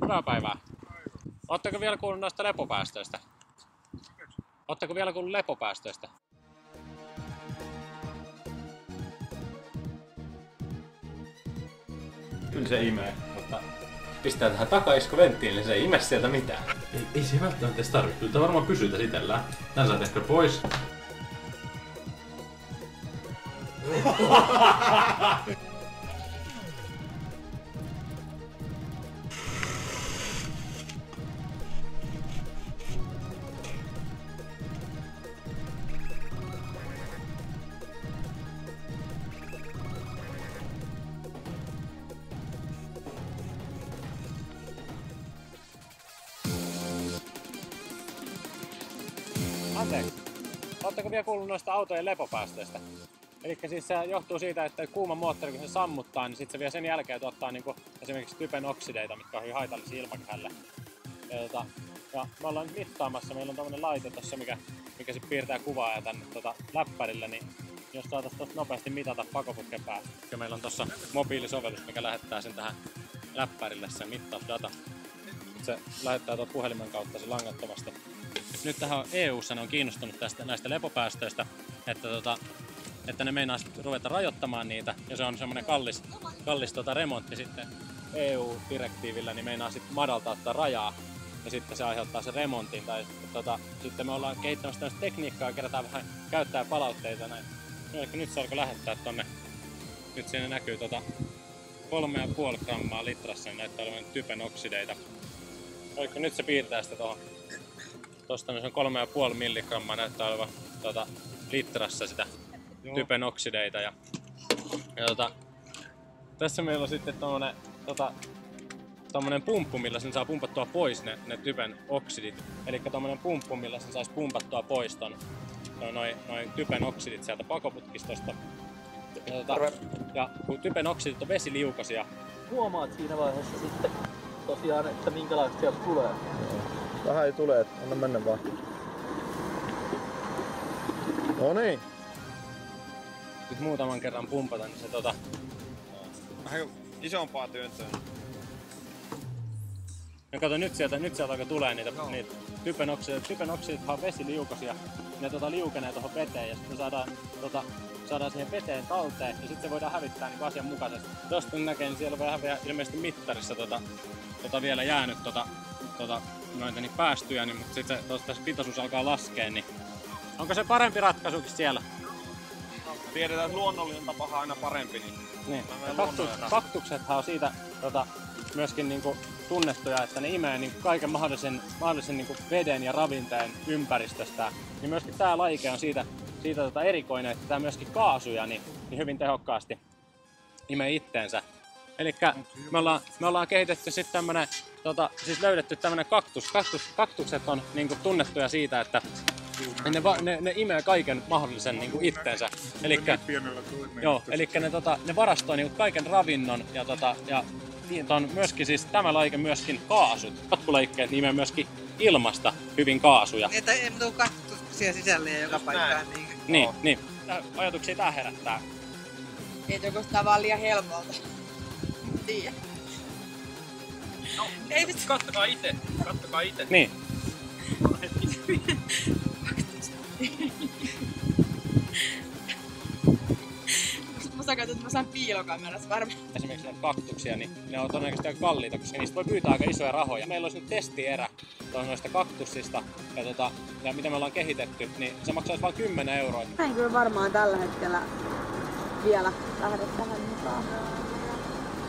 Hyvää päivää. Oletteko vielä kuullut noista lepopäästöistä? Oletteko vielä kuullut lepopäästöistä? Kyllä se imee, mutta pistää tähän takaiskoventtiille, se ei ime sieltä mitään. Ei se välttämättä edes tarvitse. Kyllä tää varmaan pysyy tässä itellään. Tän saa ehkä pois. Anteeksi, oletteko vielä kuullut noista autojen lepopäästöistä? Elikkä siis se johtuu siitä, että kuuma moottori kun se sammuttaa, niin sit se vielä sen jälkeen tuottaa niinku esimerkiksi typen oksideita, mitkä on hyvin haitallisia ilmakehälle. Ja me ollaan nyt mittaamassa, meillä on tämmönen laite tossa, mikä sit piirtää kuvaa ja tänne läppärille, niin jos saataisiin tosta nopeasti mitata pakoputken päästä. Ja meillä on tossa mobiilisovellus, mikä lähettää sen tähän läppärille, se mittausdata. Se lähettää tuolta puhelimen kautta se langattomasti. Nyt tähän EU:ssa ne on kiinnostunut näistä lepopäästöistä, että ne meinaa ruveta rajoittamaan niitä, ja se on semmoinen kallis remontti sitten EU-direktiivillä, niin meinaa sitten madaltaa tätä rajaa, ja sitten se aiheuttaa sen remontin. Tai sitten me ollaan kehittämässä tämmöistä tekniikkaa ja kerätään vähän käyttäjäpalautteita näin. No, nyt se alkoi lähettää tonne, nyt siinä näkyy 3,5 grammaa litrassa, niin näyttää olevan typen oksideita. Oliko nyt se piirtää sitä tuohon? Tuosta on 3,5 milligrammaa näyttää olevan litrassa sitä typen oksideita. Ja tässä meillä on sitten tommonen pumppu, millä sen saa pumpattua pois ne typen oksidit. Eli tommonen pumppu, millä sen saisi pumpattua pois noin typen oksidit sieltä pakoputkistosta. Ja kun typen oksidit on vesiliukaisia. Huomaat siinä vaiheessa sitten tosiaan, että minkälaista sieltä tulee. Vähän ei tule, anna mennä vaan. No niin. Nyt muutaman kerran pumpata, niin se Vähän isompaa työntöä. No kato, nyt sieltä alkaa tulee niitä typen oksideita. Typen oksidithan on vesiliukaisia. Ne liukenee tuohon veteen ja sitten saadaan siihen veteen talteen ja sitten se voidaan hävittää niin asianmukaisesti. Tuosta näkee, niin siellä on vähän vielä ilmeisesti mittarissa vielä jäänyt noita niin päästöjä, niin, mutta sitten se pitoisuus alkaa laskea, niin onko se parempi ratkaisukin siellä? Tiedetään, että luonnollinen tapa on aina parempi. Niin. Kaktuksethan on siitä myöskin niinku tunnettuja, että ne imee niinku kaiken mahdollisen niinku veden ja ravinteen ympäristöstä. Niin myöskin tää laike on siitä erikoinen, että tää myöskin kaasuja niin hyvin tehokkaasti imee itteensä. Elikkä me ollaan kehitetty sitten tämmönen, siis löydetty tämmönen kaktus. Kaktukset on niinku tunnettuja siitä, että ne imee kaiken mahdollisen niinku itteensä. Elikkä ne varastoi niinku kaiken ravinnon ja on myöskin siis tämä laike myöskin kaasut. Katkuleikkeet imee myöskin ilmasta hyvin kaasuja. Että ei tuu kaktuksia sisälle ja joka paikkaan. Niin. Ajatuksia tää herättää. Ei toi kuulostaa vaan liian helpolta. Tiedä. No, ei nyt. Kattokaa ite. Niin. Mä katson, että mä saan piilokamerassa varmaan. Esimerkiksi näitä kaktuksia, niin ne on todennäköisesti aika kalliita, koska niistä voi pyytää aika isoja rahoja. Meillä olisi nyt testierä noista kaktussista ja mitä me ollaan kehitetty, niin se maksaisi vain 10 €. Mä en kyllä varmaan tällä hetkellä vielä lähde tähän mukaan.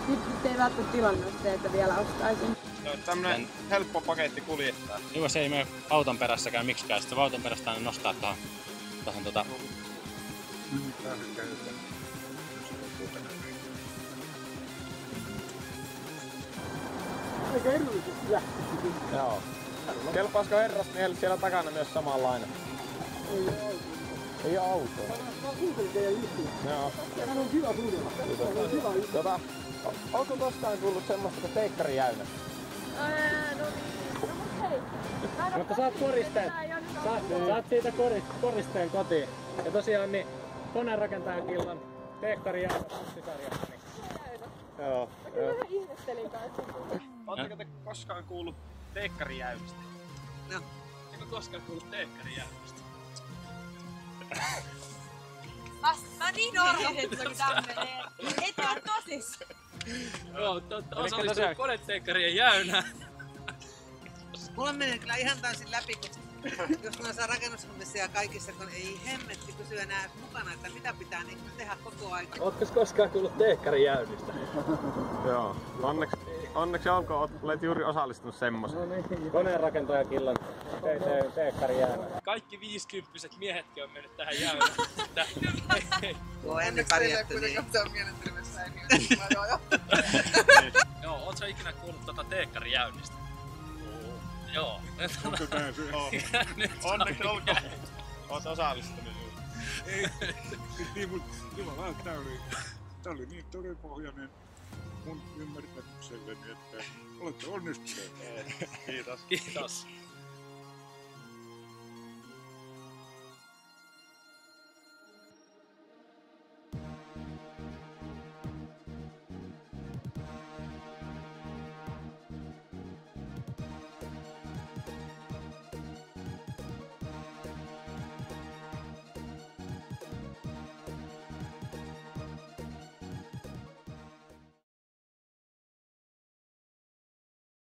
Nyt ei välttämättä tilanne, että vielä ostaisin. Se on tämmönen helppo paketti kuljettaa. Joo, se ei mene auton perässäkään miksikään. Sitten auton perästä aina nostaa tähän Aika edullisesti lähti. Joo. Kelpaisiko herrasmiehelle siellä takana myös samanlainen? Ei oo autoa. Joo. Hän on kiva suunnilla. Onko koskaan tullut semmoista kuin teikkari jäynä? No mut hei. Mutta saat koristeen. Saat siitä koristeen kotiin. Ja tosiaan niin konerakentajakillan teikkari jäynä 2 sarjasta. Joo. Kyllä mä ihmettelin kanssa. Oletteko te koskaan kuullut teekkarijäystä? No. Eikö koskaan kuullut teekkarijäystä? Mä niin odotin, että se oli tämmönen. Et ole tosis. Joo, osallistunut koneteekkarien jäynä. Mulla menee kyllä ihan täysin läpi, koska jos noissa rakennushommissa ja kaikissa, kun ei hemmetti pysy enää mukana, että mitä pitää niin tehdä koko ajan. Ootko koskaan kuullut teekkarijäynistä? Joo. Onneksi olkoon, olet juuri osallistunut semmoseen. Koneenrakentaja Killan teekkari jäänä. Kaikki 50-vuotiaat miehetkin on mennyt tähän jäynään. Tuo ennen pärjätty niin. Joo, oot sä ikinä kuullut teekkarijäynnistä? Joo. Onneksi olkoon. Oot osallistunut juuri. Niin, mutta Jumala, tää oli niin todenpohjainen mun ymmärtämykselleni, että olette onnistuneet. Kiitos. Kiitos.